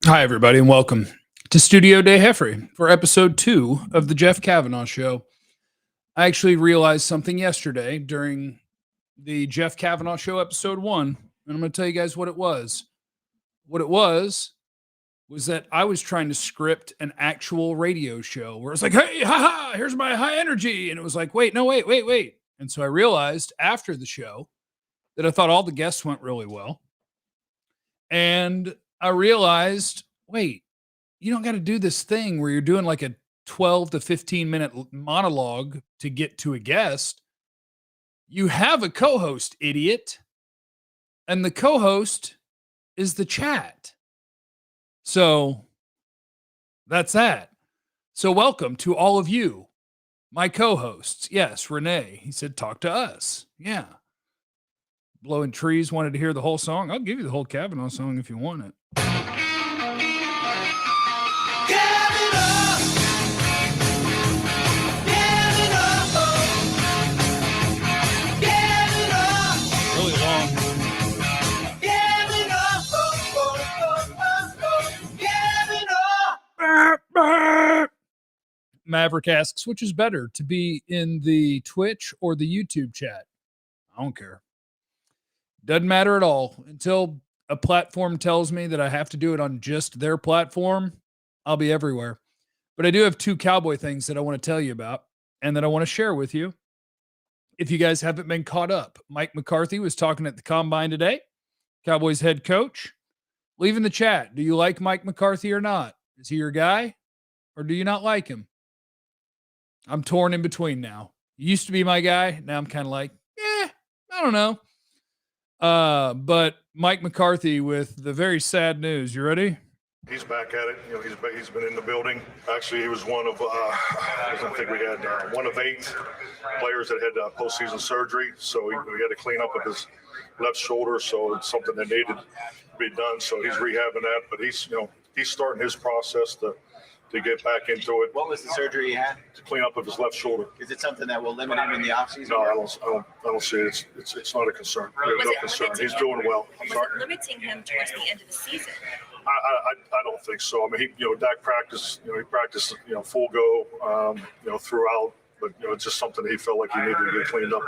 Hi, everybody, and welcome to Studio Day Heffrey for episode 2 of the Jeff Cavanaugh Show. I actually realized something yesterday during the Jeff Cavanaugh Show episode 1, and I'm going to tell you guys what it was. What it was that I was trying to script an actual radio show where it's like, hey, haha, here's my high energy. And it was like, wait. And so I realized after the show that I thought all the guests went really well. And I realized, wait, you don't got to do this thing where you're doing like a 12 to 15 minute monologue to get to a guest. You have a co-host, idiot. And the co-host is the chat. So that's that. So welcome to all of you, my co-hosts. Yes, Renee, he said, talk to us. Yeah. Blowing Trees wanted to hear the whole song. I'll give you the whole Cavanaugh song if you want it. Really long. Maverick asks, which is better, to be in the Twitch or the YouTube chat? I don't care. Doesn't matter at all. Until a platform tells me that I have to do it on just their platform, I'll be everywhere. But I do have 2 Cowboy things that I want to tell you about and that I want to share with you. If you guys haven't been caught up, Mike McCarthy was talking at the Combine today, Cowboys head coach. Leave in the chat, do you like Mike McCarthy or not? Is he your guy or do you not like him? I'm torn in between now. He used to be my guy. Now I'm kind of like, I don't know. But Mike McCarthy with the very sad news. You ready? He's back at it. He's been in the building. Actually, he was one of I think we had one of 8 players that had postseason surgery. So he had to clean up with his left shoulder. So it's something that needed to be done. So he's rehabbing that. But he's starting his process to get back into it. What was the surgery he had? To clean up of his left shoulder. Is it something that will limit him in the offseason? No, I don't see it. It's not a concern. We have no concern. He's doing well. Was it limiting him towards the end of the season? I don't think so. I mean, Dak practiced. He practiced. Full go. Throughout. But it's just something he felt like he needed to get cleaned up.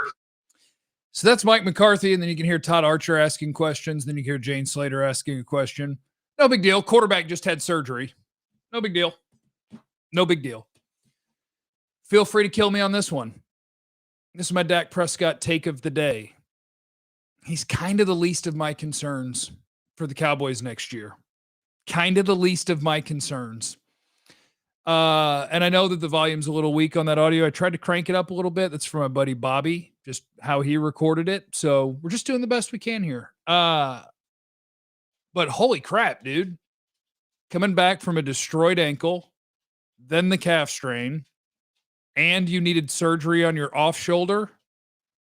So that's Mike McCarthy, and then you can hear Todd Archer asking questions. Then you can hear Jane Slater asking a question. No big deal. Quarterback just had surgery. No big deal. No big deal. Feel free to kill me on this one. This is my Dak Prescott take of the day. He's kind of the least of my concerns for the Cowboys next year. Kind of the least of my concerns. And I know that the volume's a little weak on that audio. I tried to crank it up a little bit. That's from my buddy Bobby, just how he recorded it. So we're just doing the best we can here. But holy crap, dude. Coming back from a destroyed ankle, then the calf strain, and you needed surgery on your off shoulder.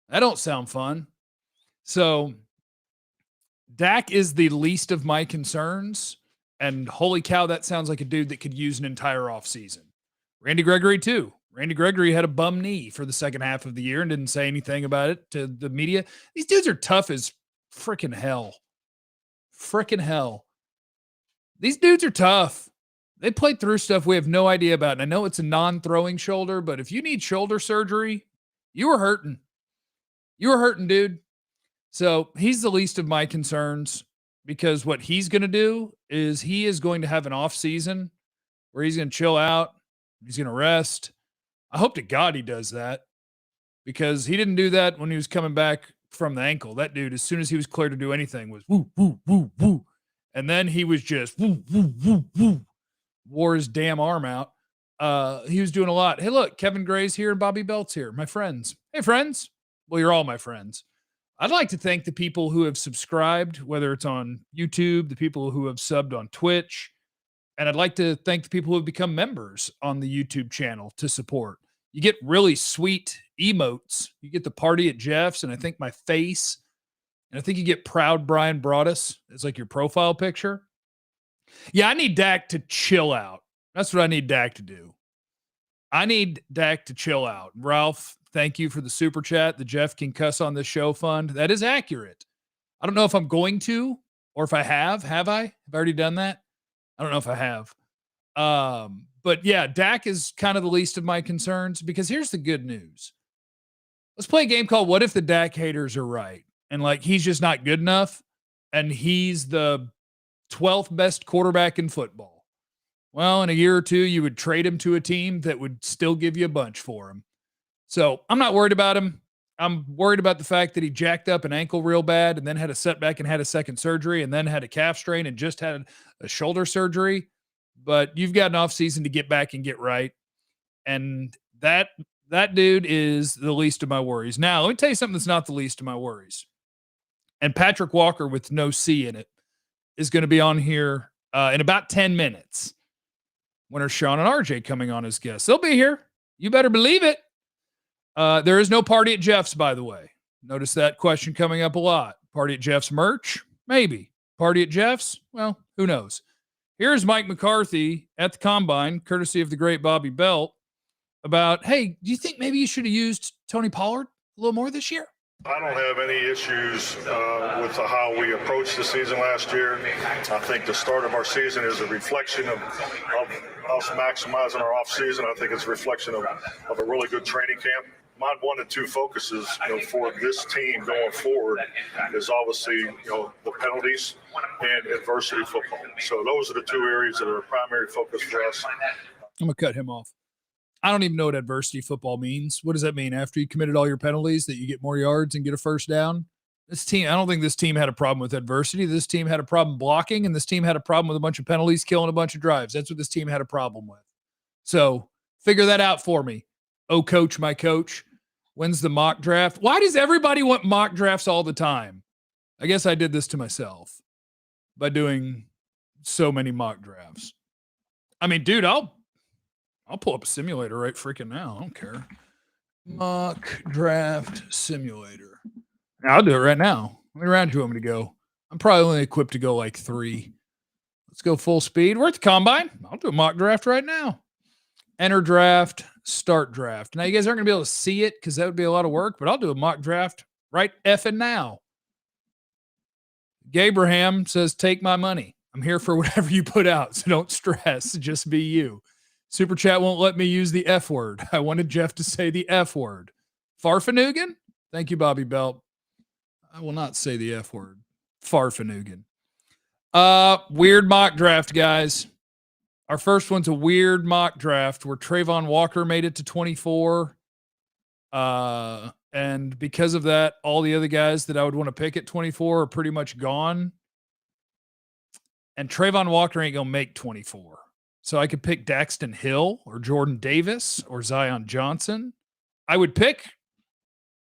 That don't sound fun. So Dak is the least of my concerns. And holy cow, that sounds like a dude that could use an entire offseason. Randy Gregory, too. Randy Gregory had a bum knee for the second half of the year and didn't say anything about it to the media. These dudes are tough as freaking hell. Freaking hell. These dudes are tough. They played through stuff we have no idea about. And I know it's a non-throwing shoulder, but if you need shoulder surgery, you were hurting. You were hurting, dude. So he's the least of my concerns because what he's going to do is he is going to have an off season where he's going to chill out. He's going to rest. I hope to God he does that because he didn't do that when he was coming back from the ankle. That dude, as soon as he was clear to do anything, was woo, woo, woo, woo. And then he was just woo, woo, woo, woo. Wore his damn arm out. He was doing a lot. Hey, look, Kevin Gray's here and Bobby Belt's here. My friends. Hey, friends. Well, you're all my friends. I'd like to thank the people who have subscribed, whether it's on YouTube, the people who have subbed on Twitch, and I'd like to thank the people who have become members on the YouTube channel to support. You get really sweet emotes. You get the party at Jeff's, and I think my face, and I think you get proud Brian Broaddus as like your profile picture. Yeah, I need Dak to chill out. That's what I need Dak to do. I need Dak to chill out. Ralph, thank you for the super chat. The Jeff Can Cuss on the Show fund. That is accurate. I don't know if I'm going to, or if I have. Have I? Have I already done that? I don't know if I have. But yeah, Dak is kind of the least of my concerns because here's the good news. Let's play a game called What If the Dak Haters Are Right? And like, he's just not good enough. And he's the 12th best quarterback in football. Well, in a year or two, you would trade him to a team that would still give you a bunch for him. So I'm not worried about him. I'm worried about the fact that he jacked up an ankle real bad and then had a setback and had a second surgery and then had a calf strain and just had a shoulder surgery. But you've got an offseason to get back and get right. And that dude is the least of my worries. Now, let me tell you something that's not the least of my worries. And Patrik Walker with no C in it is going to be on here in about 10 minutes. When are Sean and RJ coming on as guests? They'll be here. You better believe it. There is no party at Jeff's, by the way. Notice that question coming up a lot. Party at Jeff's merch? Maybe. Party at Jeff's? Well, who knows? Here's Mike McCarthy at the Combine, courtesy of the great Bobby Belt, about, hey, do you think maybe you should have used Tony Pollard a little more this year? I don't have any issues with how we approached the season last year. I think the start of our season is a reflection of us maximizing our offseason. I think it's a reflection of a really good training camp. My 1 and 2 focuses, for this team going forward is obviously, the penalties and adversity football. So those are the 2 areas that are a primary focus for us. I'm going to cut him off. I don't even know what adversity football means. What does that mean? After you committed all your penalties that you get more yards and get a first down? This team, I don't think this team had a problem with adversity. This team had a problem blocking, and this team had a problem with a bunch of penalties, killing a bunch of drives. That's what this team had a problem with. So figure that out for me. Oh, coach, my coach. When's the mock draft? Why does everybody want mock drafts all the time? I guess I did this to myself by doing so many mock drafts. I mean, dude, I'll pull up a simulator right freaking now. I don't care. Mock draft simulator. I'll do it right now. How many rounds do you want me to go? I'm probably only equipped to go like 3. Let's go full speed. We're at the Combine. I'll do a mock draft right now. Enter draft, start draft. Now, you guys aren't going to be able to see it because that would be a lot of work, but I'll do a mock draft right effing now. Gabraham says, take my money. I'm here for whatever you put out, so don't stress. Just be you. Super Chat won't let me use the F word. I wanted Jeff to say the F word. Farfanugan? Thank you, Bobby Belt. I will not say the F word. Farfanugan. Weird mock draft, guys. Our first one's a weird mock draft where Trayvon Walker made it to 24. And because of that, all the other guys that I would want to pick at 24 are pretty much gone. And Trayvon Walker ain't going to make 24. So I could pick Daxton Hill or Jordan Davis or Zion Johnson. I would pick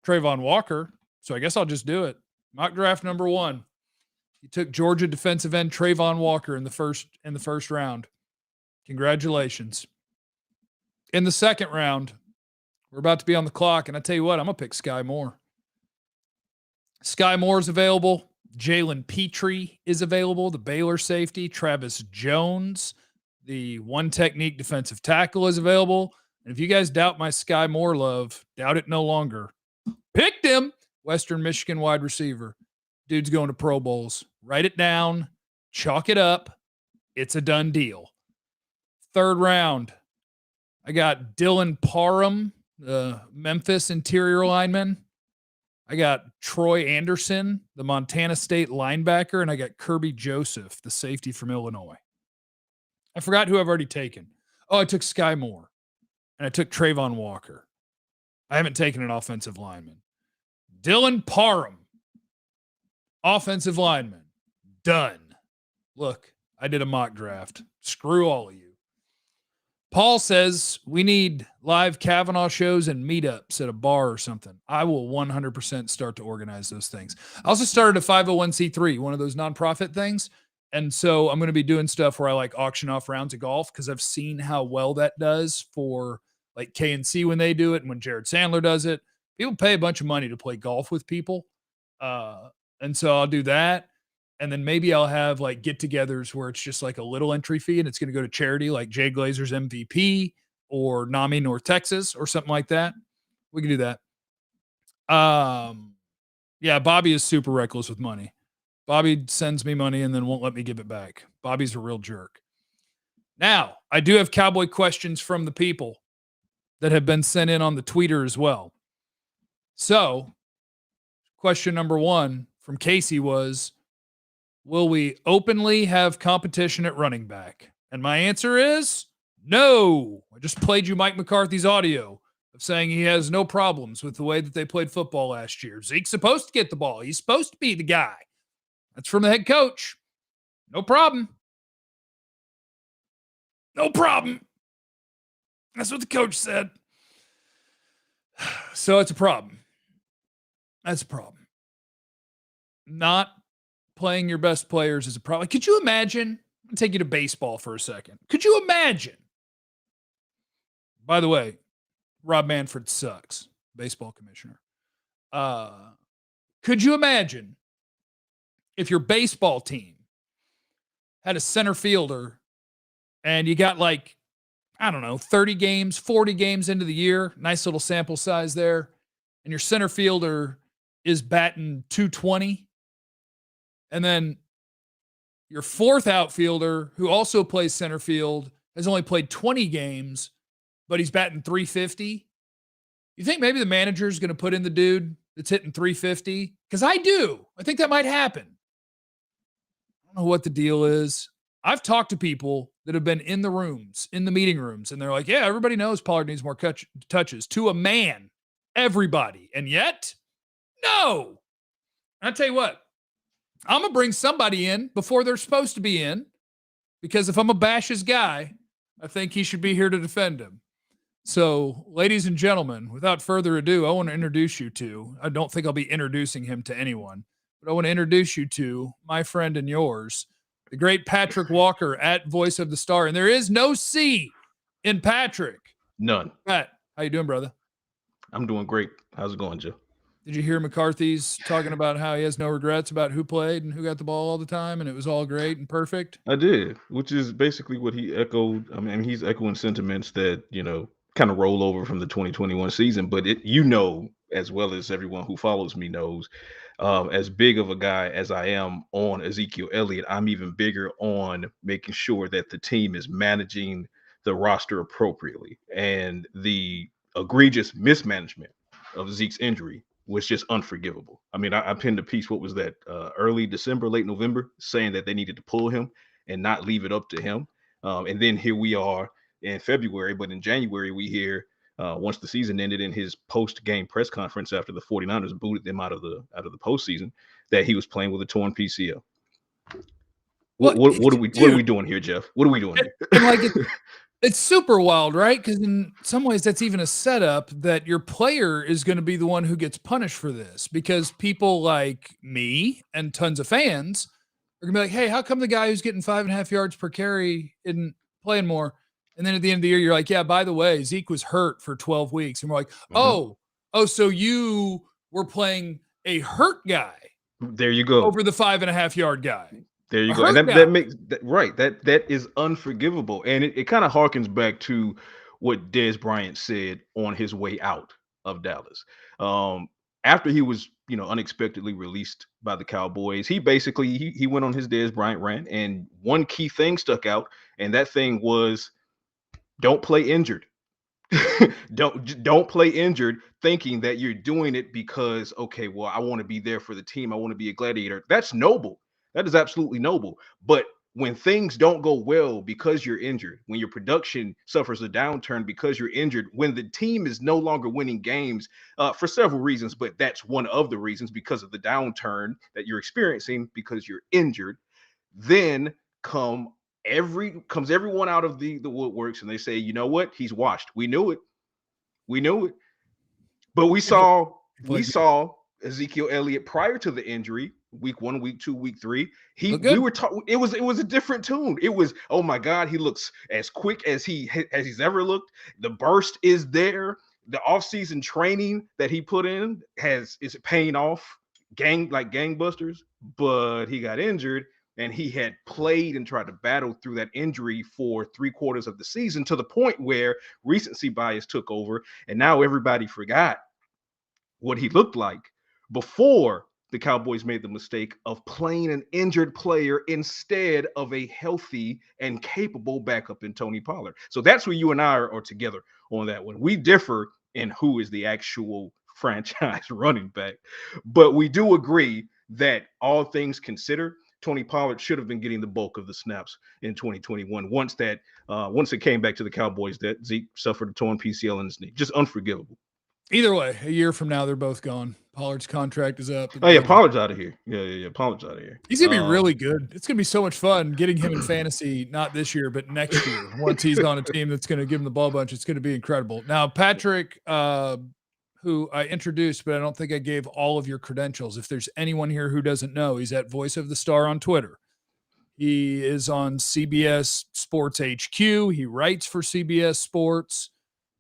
Trayvon Walker. So I guess I'll just do it. Mock draft number 1. He took Georgia defensive end Trayvon Walker in the first round. Congratulations. In the second round, we're about to be on the clock, and I tell you what, I'm going to pick Sky Moore. Sky Moore is available. Jalen Petrie is available, the Baylor safety. Travis Jones, the one technique defensive tackle, is available. And if you guys doubt my Sky Moore love, doubt it no longer. Picked him. Western Michigan wide receiver. Dude's going to Pro Bowls. Write it down. Chalk it up. It's a done deal. Third round, I got Dylan Parham, the Memphis interior lineman. I got Troy Anderson, the Montana State linebacker, and I got Kirby Joseph, the safety from Illinois. I forgot who I've already taken. Oh, I took Sky Moore, and I took Trayvon Walker. I haven't taken an offensive lineman. Dylan Parham, offensive lineman. Done. Look, I did a mock draft. Screw all of you. Paul says we need live Cavanaugh shows and meetups at a bar or something. I will 100% start to organize those things. I also started a 501c3, one of those nonprofit things. And so I'm going to be doing stuff where I like auction off rounds of golf because I've seen how well that does for like KNC when they do it and when Jared Sandler does it. People pay a bunch of money to play golf with people. And so I'll do that. And then maybe I'll have like get-togethers where it's just like a little entry fee and it's going to go to charity like Jay Glazer's MVP or NAMI North Texas or something like that. We can do that. Yeah, Bobby is super reckless with money. Bobby sends me money and then won't let me give it back. Bobby's a real jerk. Now, I do have Cowboy questions from the people that have been sent in on the Twitter as well. So, question number 1 from Casey was, will we openly have competition at running back? And my answer is no. I just played you Mike McCarthy's audio of saying he has no problems with the way that they played football last year. Zeke's supposed to get the ball. He's supposed to be the guy. That's from the head coach. No problem. No problem. That's what the coach said. So it's a problem. That's a problem. Not playing your best players is a problem. Could you imagine? I'll take you to baseball for a second. Could you imagine? By the way, Rob Manfred sucks, baseball commissioner. Could you imagine if your baseball team had a center fielder and you got 30 games, 40 games into the year, nice little sample size there, and your center fielder is batting 220, and then your fourth outfielder, who also plays center field, has only played 20 games, but he's batting 350. You think maybe the manager is going to put in the dude that's hitting 350? Because I do. I think that might happen. I don't know what the deal is. I've talked to people that have been in the rooms, in the meeting rooms, and they're like, yeah, everybody knows Pollard needs more touches. To a man, everybody. And yet, no. I tell you what, I'm going to bring somebody in before they're supposed to be in, because if I'm a bash his guy, I think he should be here to defend him. So, ladies and gentlemen, without further ado, I want to introduce you to, I don't think I'll be introducing him to anyone, but I want to introduce you to my friend and yours, the great Patrik Walker at Voice of the Star. And there is no C in Patrik. None. Pat, how you doing, brother? I'm doing great. How's it going, Joe? Did you hear McCarthy's talking about how he has no regrets about who played and who got the ball all the time, and it was all great and perfect? I did, which is basically what he echoed. I mean, he's echoing sentiments that, kind of roll over from the 2021 season, but as well as everyone who follows me knows, as big of a guy as I am on Ezekiel Elliott, I'm even bigger on making sure that the team is managing the roster appropriately. And the egregious mismanagement of Zeke's injury was just unforgivable. I mean, I pinned a piece, what was that, early December, late November, saying that they needed to pull him and not leave it up to him. And then here we are in February, but in January, we hear once the season ended, in his post-game press conference after the 49ers booted them out of the postseason, that he was playing with a torn PCL. What are we doing here, Jeff? What are we doing here? It's super wild, right? Because in some ways, that's even a setup that your player is going to be the one who gets punished for this, because people like me and tons of fans are going to be like, hey, how come the guy who's getting 5.5 yards per carry isn't playing more? And then at the end of the year, you're like, yeah, by the way, Zeke was hurt for 12 weeks. And we're like, oh, so you were playing a hurt guy. There you go. Over the 5.5 yard guy. There you go. And that makes that right. That is unforgivable. And it kind of harkens back to what Dez Bryant said on his way out of Dallas. After he was, unexpectedly released by the Cowboys, he basically he went on his Dez Bryant rant, and one key thing stuck out, and that thing was, don't play injured. don't play injured thinking that you're doing it because, okay, well, I want to be there for the team. I want to be a gladiator. That's noble. That is absolutely noble. But when things don't go well because you're injured, when your production suffers a downturn because you're injured, when the team is no longer winning games for several reasons, but that's one of the reasons, because of the downturn that you're experiencing because you're injured, then comes everyone out of the woodworks, and they say, you know what? He's washed. We knew it. But we saw Ezekiel Elliott prior to the injury, week 1, week 2, week 3. It was a different tune. It was, oh my God, he looks as quick as he's ever looked. The burst is there. The offseason training that he put in is paying off like gangbusters, but he got injured. And he had played and tried to battle through that injury for 3/4 of the season, to the point where recency bias took over. And now everybody forgot what he looked like before the Cowboys made the mistake of playing an injured player instead of a healthy and capable backup in Tony Pollard. So that's where you and I are together on that one. We differ in who is the actual franchise running back, but we do agree that all things considered, Tony Pollard should have been getting the bulk of the snaps in 2021. Once it came back to the Cowboys that Zeke suffered a torn PCL in his knee, just unforgivable. Either way, a year from now, they're both gone. Pollard's contract is up. Oh yeah, Pollard's out of here. Yeah, Pollard's out of here. He's gonna be really good. It's gonna be so much fun getting him in fantasy, not this year, but next year. Once he's on a team that's gonna give him the ball bunch, it's gonna be incredible. Now, Patrik, who I introduced, but I don't think I gave all of your credentials. If there's anyone here who doesn't know, he's at Voice of the Star on Twitter. He is on CBS Sports HQ. He writes for CBS Sports.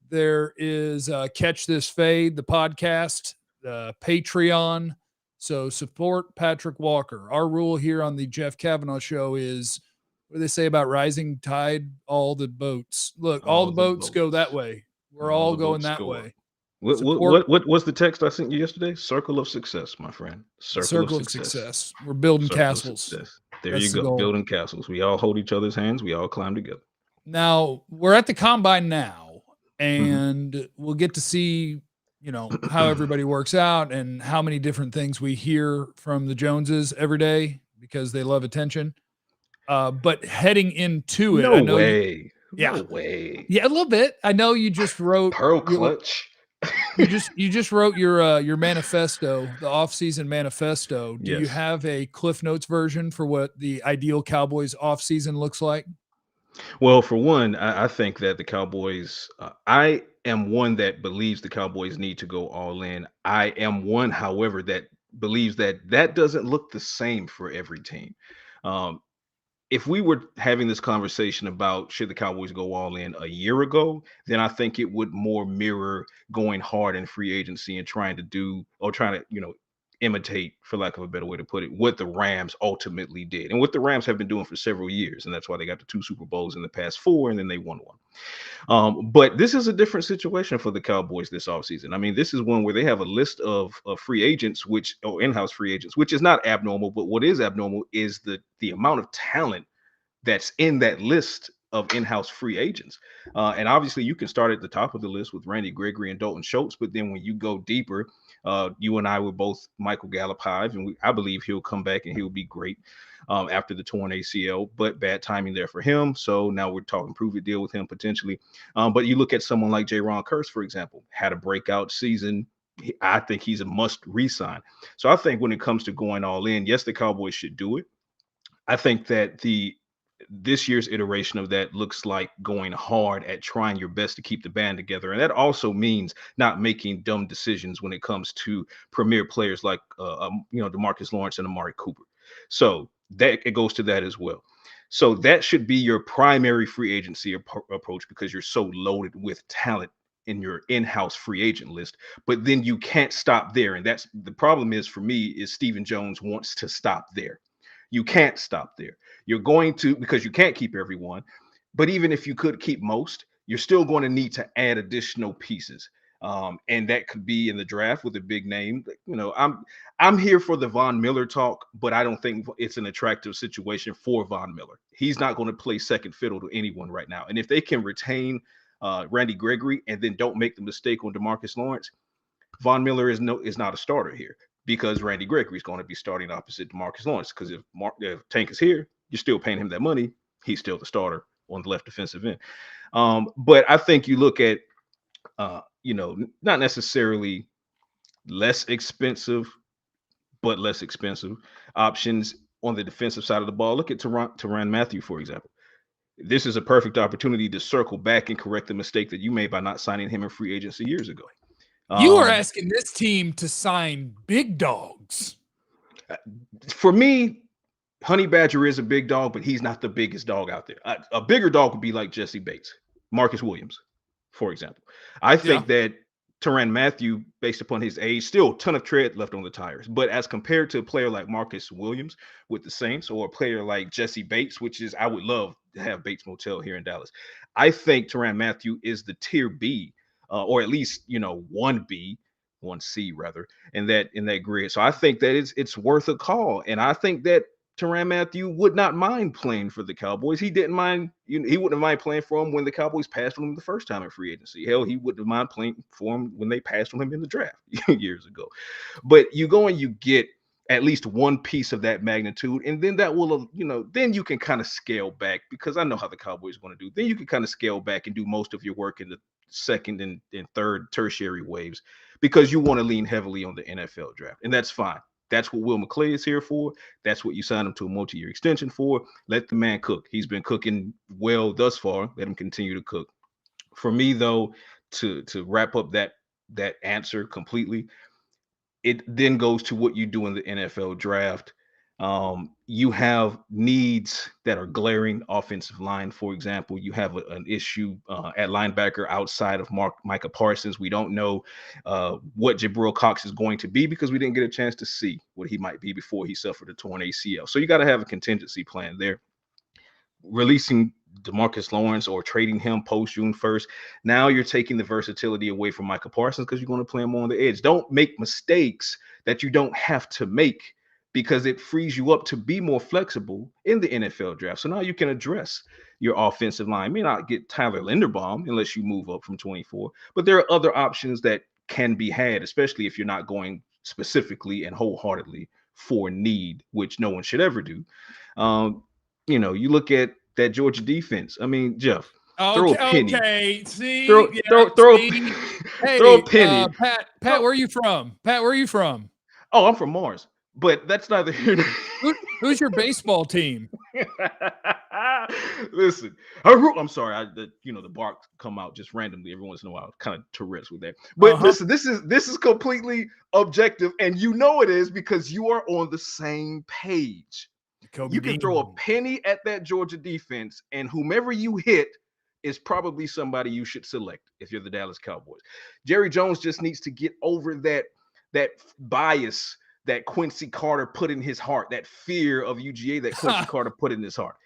There is Catch This Fade, the podcast, Patreon. So support Patrik Walker. Our rule here on the Jeff Cavanaugh Show is, what do they say about rising tide? All the boats. Look, all the boats go that way. We're all going that way. What's the text I sent you yesterday? Circle of success, my friend. Circle of success. We're building castles. There you go. Building castles. We all hold each other's hands. We all climb together. Now, we're at the combine now, and we'll get to see, how everybody works out and how many different things we hear from the Joneses every day because they love attention. But heading into it, No way. Yeah, a little bit. I know you just wrote Pearl Clutch. You just wrote your manifesto, the offseason manifesto. Do you have a Cliff Notes version for what the ideal Cowboys offseason looks like? Well, for one, I think that the Cowboys, I am one that believes the Cowboys need to go all in. I am one, however, that believes that doesn't look the same for every team. If we were having this conversation about should the Cowboys go all in a year ago, then I think it would more mirror going hard in free agency and trying to imitate, for lack of a better way to put it, what the Rams ultimately did and what the Rams have been doing for several years. And that's why they got the 2 Super Bowls in the past 4, and then they won 1. But this is a different situation for the Cowboys this offseason. I mean, this is one where they have a list of free agents, in-house free agents, which is not abnormal. But what is abnormal is the amount of talent that's in that list of in-house free agents. And obviously you can start at the top of the list with Randy Gregory and Dalton Schultz, but then when you go deeper, you and I were both Michael Gallup hive, and I believe he'll come back and he'll be great after the torn ACL, but bad timing there for him. So now we're talking prove it deal with him potentially. But you look at someone like Jaron Kearse, for example, had a breakout season. I think he's a must re-sign. So I think when it comes to going all in, yes, the Cowboys should do it. I think that this year's iteration of that looks like going hard at trying your best to keep the band together. And that also means not making dumb decisions when it comes to premier players like, DeMarcus Lawrence and Amari Cooper. So it goes to that as well. So that should be your primary free agency approach because you're so loaded with talent in your in-house free agent list. But then you can't stop there. And that's the problem is for me is Stephen Jones wants to stop there. You can't stop there. You're going to, because you can't keep everyone, but even if you could keep most, you're still going to need to add additional pieces. And that could be in the draft with a big name. I'm here for the Von Miller talk, but I don't think it's an attractive situation for Von Miller. He's not going to play second fiddle to anyone right now. And if they can retain Randy Gregory and then don't make the mistake on DeMarcus Lawrence, Von Miller is not a starter here. Because Randy Gregory is going to be starting opposite DeMarcus Lawrence. Because if Tank is here, you're still paying him that money. He's still the starter on the left defensive end. But I think you look at, not necessarily less expensive, but less expensive options on the defensive side of the ball. Look at Tyrann Mathieu, for example. This is a perfect opportunity to circle back and correct the mistake that you made by not signing him in free agency years ago. You are asking this team to sign big dogs. For me, Honey Badger is a big dog, but he's not the biggest dog out there. A bigger dog would be like Jesse Bates, Marcus Williams, for example. I think that Tyrann Mathieu, based upon his age, still a ton of tread left on the tires. But as compared to a player like Marcus Williams with the Saints or a player like Jesse Bates, which is I would love to have Bates Motel here in Dallas. I think Tyrann Mathieu is the tier B. Or at least, 1B 1C rather, in that grid. So I think that it's worth a call, and I think that Tyrann Mathieu would not mind playing for the Cowboys. He didn't mind, he wouldn't have mind playing for him when the Cowboys passed on him the first time in free agency. Hell, he wouldn't have mind playing for him when they passed on him in the draft years ago. But you go and you get at least one piece of that magnitude, and then that will, then you can kind of scale back, because I know how the Cowboys want to do. Then you can kind of scale back and do most of your work in the second and third tertiary waves, because you want to lean heavily on the NFL draft, and that's fine. That's what Will McClay is here for. That's what you signed him to a multi-year extension for. Let the man cook. He's been cooking well thus far. Let him continue to cook. For me, though, to wrap up that answer completely, it then goes to what you do in the NFL draft. You have needs that are glaring. Offensive line, for example, you have an issue at linebacker outside of Micah Parsons. We don't know what Jabril Cox is going to be, because we didn't get a chance to see what he might be before he suffered a torn ACL. So you got to have a contingency plan there. Releasing DeMarcus Lawrence or trading him post June 1st, now you're taking the versatility away from Micah Parsons, because you're going to play him more on the edge. Don't make mistakes that you don't have to make, because it frees you up to be more flexible in the NFL draft. So now you can address your offensive line. You may not get Tyler Linderbaum unless you move up from 24, but there are other options that can be had, especially if you're not going specifically and wholeheartedly for need, which no one should ever do. You look at that Georgia defense. I mean, Jeff, throw a penny. Okay, see, throw a penny. Pat, where are you from? Pat, where are you from? Oh, I'm from Mars. But that's neither here nor Who's your baseball team? Listen, I'm sorry. The bark come out just randomly every once in a while. Kind of Tourette's with that. But listen, this is completely objective, and it is, because you are on the same page. You can throw a penny at that Georgia defense, and whomever you hit is probably somebody you should select if you're the Dallas Cowboys. Jerry Jones just needs to get over that bias that Quincy Carter put in his heart, that fear of UGA that Quincy Carter put in his heart.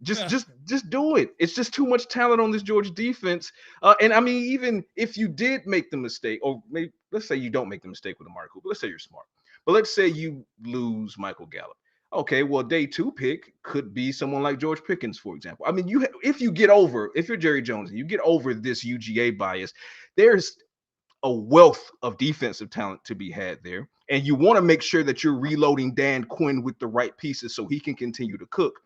Just do it. It's just too much talent on this Georgia defense. And I mean, even if you did make the mistake, or maybe let's say you don't make the mistake with Amari Cooper, let's say you're smart, but let's say you lose Michael Gallup. Okay, well, day 2 pick could be someone like George Pickens, for example. I mean, if you're Jerry Jones and you get over this UGA bias, there's a wealth of defensive talent to be had there. And you want to make sure that you're reloading Dan Quinn with the right pieces so he can continue to cook.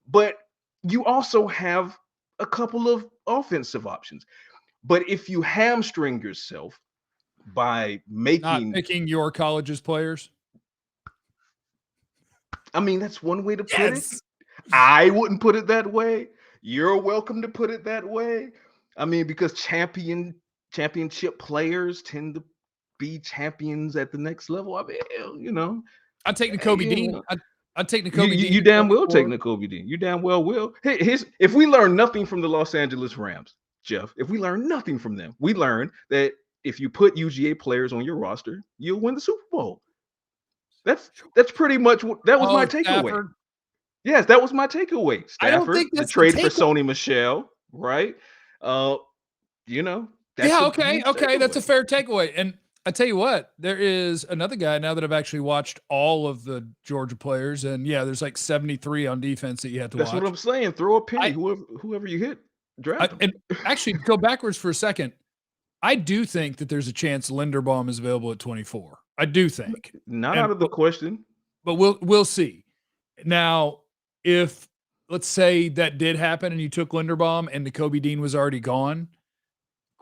But you also have a couple of offensive options. But if you hamstring yourself by not picking your college's players, I mean, that's one way to put it. I wouldn't put it that way. You're welcome to put it that way. I mean, because championship players tend to be champions at the next level. I mean, I'd take Nakobe Dean. I'd take Nakobe Dean. You damn well take Nakobe Dean. You damn well will. If we learn nothing from the Los Angeles Rams, Jeff, if we learn nothing from them, we learn that if you put UGA players on your roster, you'll win the Super Bowl. That's pretty much what that was my takeaway. Stafford. Yes, that was my takeaway. Stafford, I don't think that's the trade for Sony Michel, right? That's okay. That's a fair takeaway. And I tell you what, there is another guy now that I've actually watched all of the Georgia players, and there's like 73 on defense that you have to watch. That's what I'm saying. Throw a penny, whoever you hit, draft them. And actually, go backwards for a second. I do think that there's a chance Linderbaum is available at 24. I do think. Not out of the question. But we'll see. Now, if let's say that did happen and you took Linderbaum and Nakobe Dean was already gone,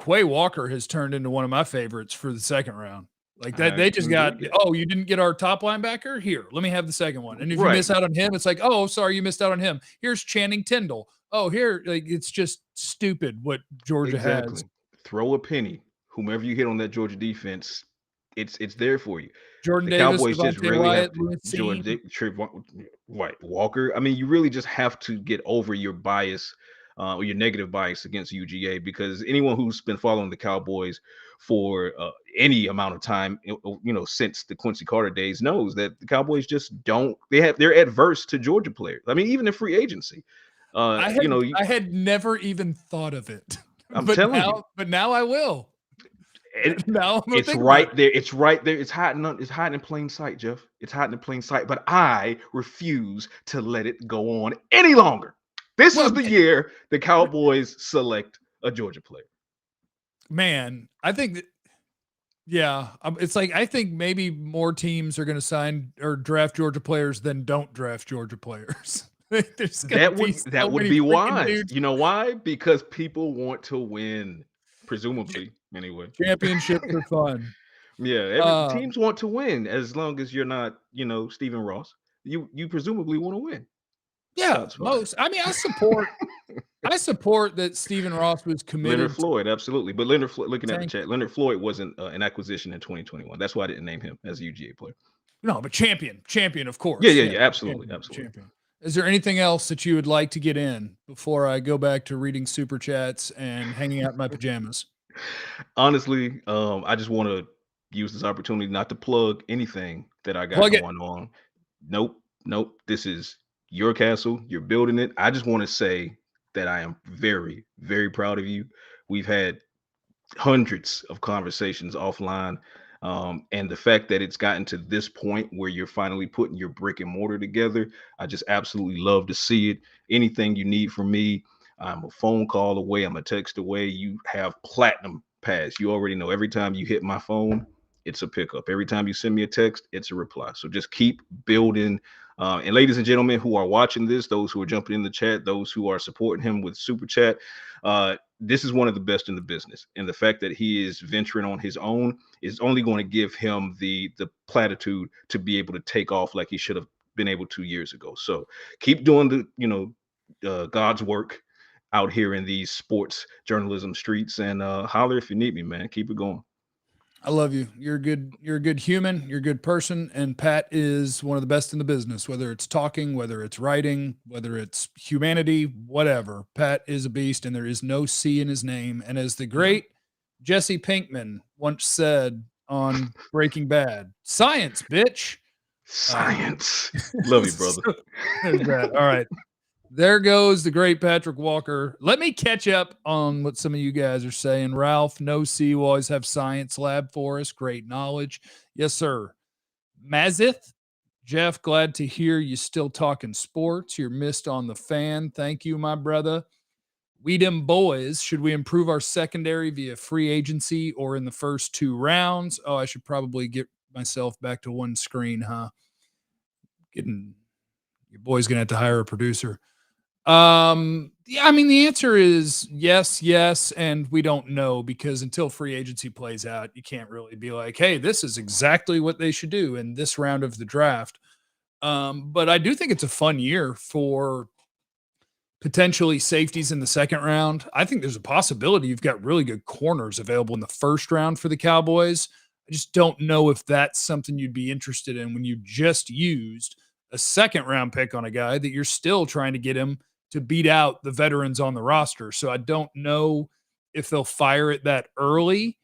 Quay Walker has turned into one of my favorites for the second round. Like that, they just got, you didn't get our top linebacker? Here, let me have the second one. And if you miss out on him, it's like, oh, sorry, you missed out on him. Here's Channing Tindall. Oh, here, like it's just stupid what Georgia has. Throw a penny. Whomever you hit on that Georgia defense, it's there for you. Jordan the Davis, Cowboys just really Wyatt, have Walker. I mean, you really just have to get over your bias or your negative bias against UGA, because anyone who's been following the Cowboys for any amount of time, since the Quincy Carter days, knows that the Cowboys just they're adverse to Georgia players. I mean, even in free agency. I had never even thought of it. I'm telling you. But now I will. Now I'm gonna It's think about right it. there. It's right there. It's hiding. It's hiding in plain sight, Jeff. It's hiding in plain sight. But I refuse to let it go on any longer. This is Well, the year the Cowboys select a Georgia player. man, I think that, yeah, it's like I think maybe more teams are going to sign or draft Georgia players than don't draft Georgia players. There's going to be so That would many be freaking wise. dudes. You know why? Because people want to win, presumably. Anyway, Championships are fun. yeah. Every Um, teams want to win as long as you're not, Stephen Ross. You presumably want to win. yeah, Shots fired. most. I mean, I support that Stephen Ross was Leonard committed to Floyd, absolutely. But Leonard Floyd, looking at the tank. chat, Leonard Floyd wasn't an acquisition in 2021. That's why I didn't name him as a UGA player. No, but champion, of course. Yeah, absolutely, champion, absolutely. champion. Is there anything else that you would like to get in before I go back to reading super chats and hanging out in my pajamas? Honestly, I just want to use this opportunity not to plug anything that I got Plug it. going on. Nope. This is your castle. You're building it. I just want to say that I am very, very proud of you. We've had hundreds of conversations offline. And the fact that it's gotten to this point where you're finally putting your brick and mortar together, I just absolutely love to see it. Anything you need from me, I'm a phone call away, I'm a text away. You have platinum pass. You already know every time you hit my phone, it's a pickup. Every time you send me a text, it's a reply. So just keep building. And ladies and gentlemen who are watching this, those who are jumping in the chat, those who are supporting him with super chat, this is one of the best in the business. And the fact that he is venturing on his own is only going to give him the platitude to be able to take off like he should have been able to years ago. So keep doing the God's work out here in these sports journalism streets, and holler if you need me, man. Keep it going. I love you. You're a good human. You're a good person. And Pat is one of the best in the business, whether it's talking, whether it's writing, whether it's humanity, whatever. Pat is a beast and there is no C in his name. And as the great Jesse Pinkman once said on Breaking Bad, science, bitch. Science. Love you, brother. So, there's that. All right. There goes the great Patrik Walker. Let me catch up on what some of you guys are saying. Ralph, no C will always have science lab for us. Great knowledge. Yes, sir. Mazith, Jeff, glad to hear you still talking sports. You're missed on the fan. Thank you, my brother. We dem boys, should we improve our secondary via free agency or in the first 2 rounds? Oh, I should probably get myself back to one screen, huh? Your boy's going to have to hire a producer. Yeah, I mean, the answer is yes, and we don't know because until free agency plays out, you can't really be like, hey, this is exactly what they should do in this round of the draft. But I do think it's a fun year for potentially safeties in the second round. I think there's a possibility you've got really good corners available in the first round for the Cowboys. I just don't know if that's something you'd be interested in when you just used a second round pick on a guy that you're still trying to get him to beat out the veterans on the roster. So I don't know if they'll fire it that early,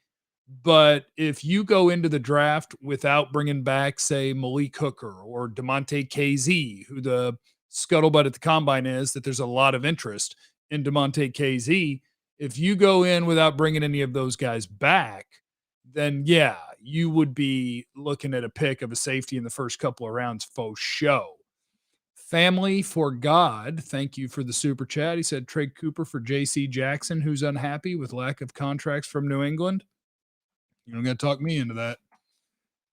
but if you go into the draft without bringing back, say, Malik Hooker or DeMonte KZ, who the scuttlebutt at the combine is that there's a lot of interest in DeMonte KZ. If you go in without bringing any of those guys back, then yeah, you would be looking at a pick of a safety in the first couple of rounds faux show. Family for God, thank you for the super chat. He said trade Cooper for J.C. Jackson, who's unhappy with lack of contracts from New England. You don't got to talk me into that.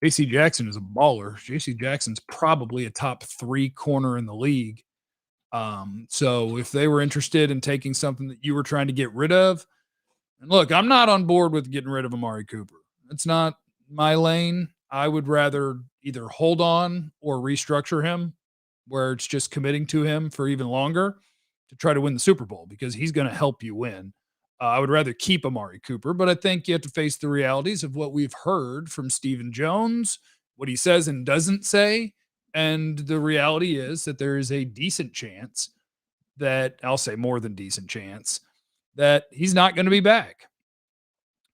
J.C. Jackson is a baller. J.C. Jackson's probably a top 3 corner in the league. So if they were interested in taking something that you were trying to get rid of, and look, I'm not on board with getting rid of Amari Cooper. It's not my lane. I would rather either hold on or restructure him where it's just committing to him for even longer to try to win the Super Bowl because he's going to help you win. I would rather keep Amari Cooper, but I think you have to face the realities of what we've heard from Stephen Jones, what he says and doesn't say. And the reality is that there is a decent chance that, I'll say more than decent chance, that he's not going to be back.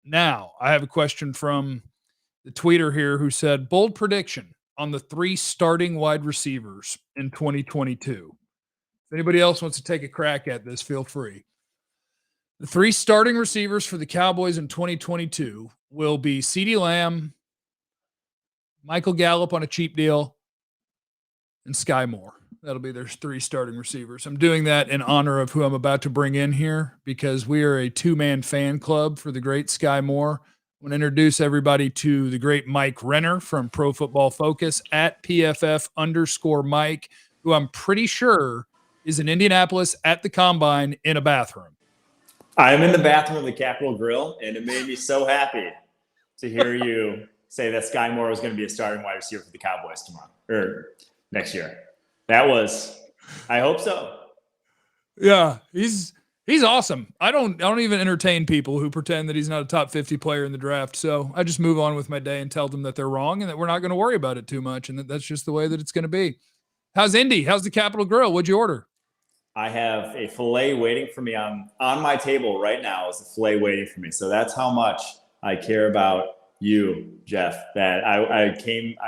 Now, I have a question from the tweeter here who said, bold prediction on the 3 starting wide receivers in 2022. If anybody else wants to take a crack at this, feel free. The 3 starting receivers for the Cowboys in 2022 will be CeeDee Lamb, Michael Gallup on a cheap deal, and Sky Moore. That'll be their 3 starting receivers. I'm doing that in honor of who I'm about to bring in here because we are a 2-man fan club for the great Sky Moore. I want to introduce everybody to the great Mike Renner from Pro Football Focus at PFF_Mike, who I'm pretty sure is in Indianapolis at the Combine in a bathroom. I'm in the bathroom of the Capitol Grill, and it made me so happy to hear you say that Sky Moore was going to be a starting wide receiver for the Cowboys tomorrow or next year. That was, I hope so. Yeah, he's awesome. I don't even entertain people who pretend that he's not a top 50 player in the draft. So I just move on with my day and tell them that they're wrong and that we're not going to worry about it too much and that's just the way that it's going to be. How's Indy? How's the Capitol Grill? What'd you order? I have a filet waiting for me on my table right now is a filet waiting for me. So that's how much I care about you, Jeff, that I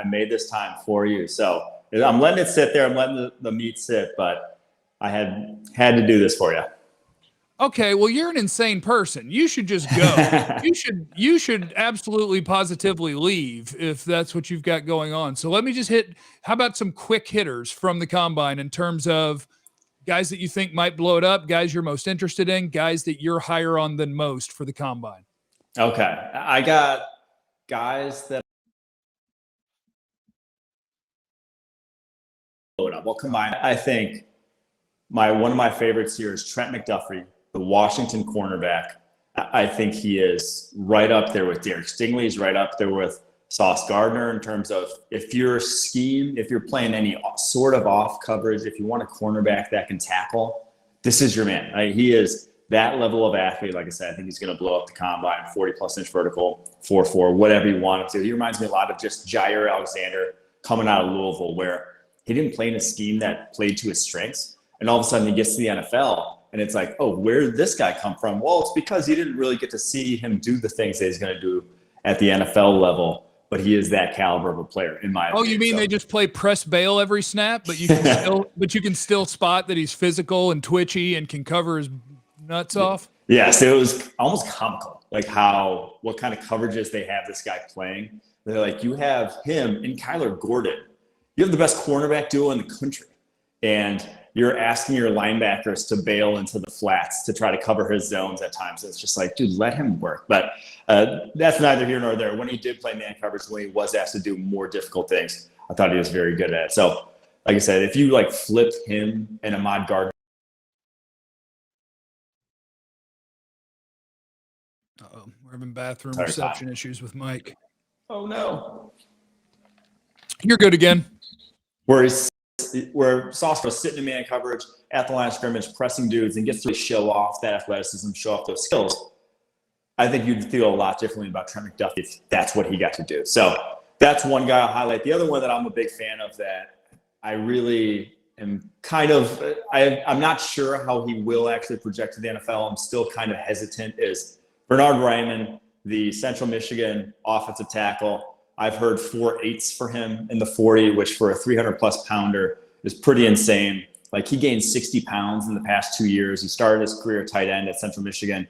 made this time for you. So I'm letting it sit there. I'm letting the meat sit, but I had to do this for you. Okay, well, you're an insane person. You should just go. you should absolutely positively leave if that's what you've got going on. So let me just how about some quick hitters from the Combine in terms of guys that you think might blow it up, guys you're most interested in, guys that you're higher on than most for the Combine? Okay. I got guys that blow it up. Well, combine. I think one of my favorites here is Trent McDuffie, the Washington cornerback. I think he is right up there with Derek Stingley. He's right up there with Sauce Gardner in terms of if you're playing any sort of off coverage, if you want a cornerback that can tackle, this is your man. Right? He is that level of athlete. Like I said, I think he's going to blow up the Combine, 40+ inch vertical, 4.4, whatever you want him to. He reminds me a lot of just Jair Alexander coming out of Louisville, where he didn't play in a scheme that played to his strengths. And all of a sudden he gets to the NFL and it's like, oh, where did this guy come from? Well, it's because you didn't really get to see him do the things that he's going to do at the NFL level. But he is that caliber of a player, in my opinion. Oh, you mean they just play press bail every snap, but you can still spot that he's physical and twitchy and can cover his nuts off? Yes, it was almost comical, like what kind of coverages they have this guy playing. They're like, you have him and Kyler Gordon. You have the best cornerback duo in the country, and you're asking your linebackers to bail into the flats to try to cover his zones at times. It's just like, dude, let him work. But that's neither here nor there. When he did play man coverage, when he was asked to do more difficult things, I thought he was very good at it. So, like I said, if you flipped him and Ahmad Gardner. Uh-oh, we're having bathroom reception issues with Mike. Oh, no. You're good again. Where Sauce was sitting in man coverage at the line of scrimmage, pressing dudes, and gets to show off that athleticism, show off those skills. I think you'd feel a lot differently about Trent McDuffie if that's what he got to do. So that's one guy I'll highlight. The other one that I'm a big fan of that I really am I'm not sure how he will actually project to the NFL. I'm still kind of hesitant is Bernard Ryman, the Central Michigan offensive tackle. I've heard 4.8s for him in the 40, which for a 300+ pounder is pretty insane. He gained 60 pounds in the past 2 years. He started his career tight end at Central Michigan.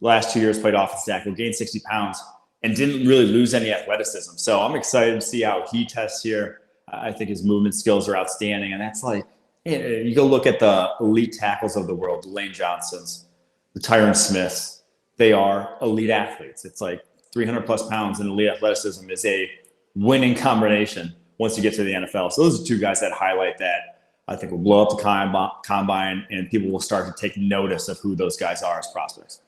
Last 2 years played offensive tackle, gained 60 pounds, and didn't really lose any athleticism. So I'm excited to see how he tests here. I think his movement skills are outstanding. And that's you go look at the elite tackles of the world, the Lane Johnsons, the Tyron Smiths. They are elite athletes. It's 300+ pounds and elite athleticism is a winning combination once you get to the NFL. So those are two guys that highlight that I think will blow up the combine and people will start to take notice of who those guys are as prospects.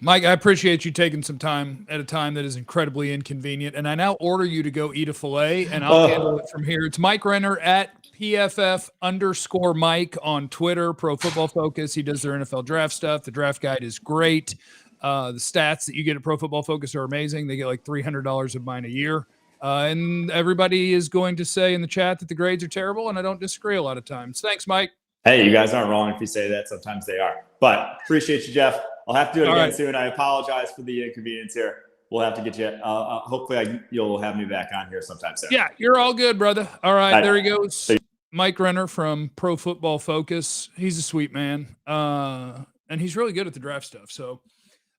Mike, I appreciate you taking some time at a time that is incredibly inconvenient. And I now order you to go eat a filet and I'll handle it from here. It's Mike Renner at PFF_Mike on Twitter, Pro Football Focus. He does their NFL draft stuff. The draft guide is great. The stats that you get at Pro Football Focus are amazing. They get $300 of mine a year. And everybody is going to say in the chat that the grades are terrible, and I don't disagree a lot of times. Thanks, Mike. Hey, you guys aren't wrong if you say that. Sometimes they are. But appreciate you, Jeff. I'll have to do it again soon. I apologize for the inconvenience here. We'll have to get you. Hopefully, you'll have me back on here sometime soon. Yeah, you're all good, brother. All right, there he goes. Mike Renner from Pro Football Focus. He's a sweet man. and he's really good at the draft stuff. So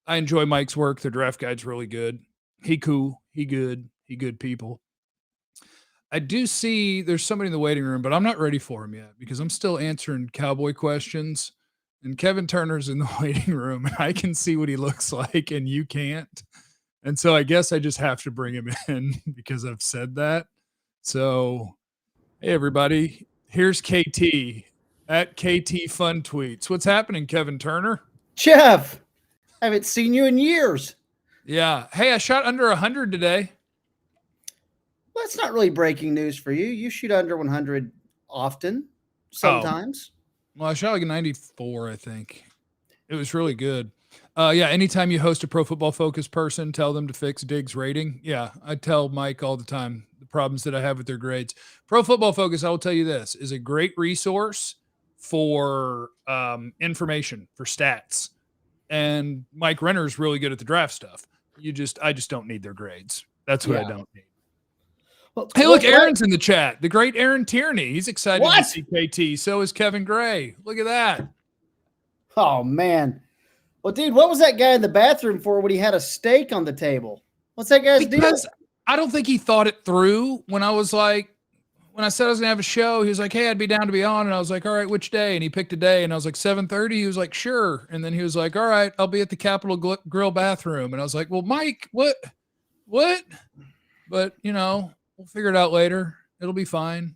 I enjoy Mike's work. The draft guide's really good. He cool. He good. He good people. I do see there's somebody in the waiting room, but I'm not ready for him yet because I'm still answering Cowboy questions. And Kevin Turner's in the waiting room, and I can see what he looks like, and you can't. And so I guess I just have to bring him in because I've said that. So, hey, everybody, here's KT at KT Fun Tweets. What's happening, Kevin Turner? Jeff, I haven't seen you in years. Yeah. Hey, I shot under 100 today. Well, that's not really breaking news for you. You shoot under 100 often, sometimes. Well, I shot like a 94, I think. It was really good. Yeah, anytime you host a Pro Football Focus person, tell them to fix Diggs' rating. Yeah, I tell Mike all the time the problems that I have with their grades. Pro Football Focus, I will tell you this, is a great resource for information, for stats. And Mike Renner is really good at the draft stuff. I just don't need their grades. That's what I don't need. Well, Hey, look, Aaron's in the chat. The great Aaron Tierney. He's excited What? to see KT. So is Kevin Gray. Look at that. Oh, man. Well, dude, what was that guy in the bathroom for when he had a steak on the table? What's that guy's deal? Because I don't think he thought it through when I said I was going to have a show, he was like, hey, I'd be down to be on. And I was like, all right, which day? And he picked a day. And I was like, 7:30. He was like, sure. And then he was like, all right, I'll be at the Capitol Grill bathroom. And I was like, well, Mike, what? But, we'll figure it out later. It'll be fine.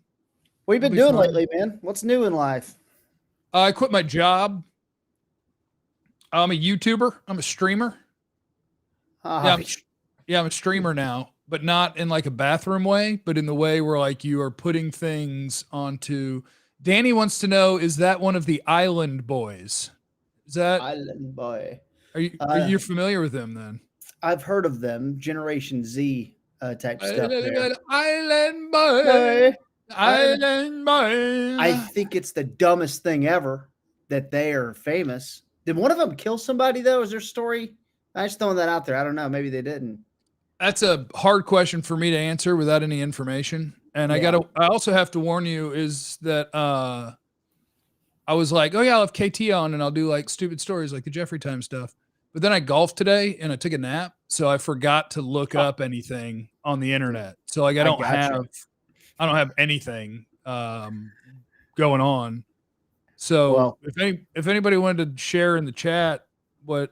What have you been doing lately, man? What's new in life? I quit my job. I'm a YouTuber. I'm a streamer. I'm a streamer now, but not in like a bathroom way, but in the way where like you are putting things onto. Danny wants to know, is that one of the Island Boys? Is that Island Boy? Are you familiar with them then? I've heard of them. Generation Z type stuff. There. Island Boy. Island Boy. I think it's the dumbest thing ever that they are famous. Did one of them kill somebody though? Is their story? I just throwing that out there. I don't know. Maybe they didn't. That's a hard question for me to answer without any information. And I also have to warn you is that I was like, oh yeah, I'll have KT on and I'll do like stupid stories like the Jeffrey Time stuff. But then I golfed today and I took a nap. So I forgot to look up anything on the internet. So like I don't have anything going on. So if anybody wanted to share in the chat what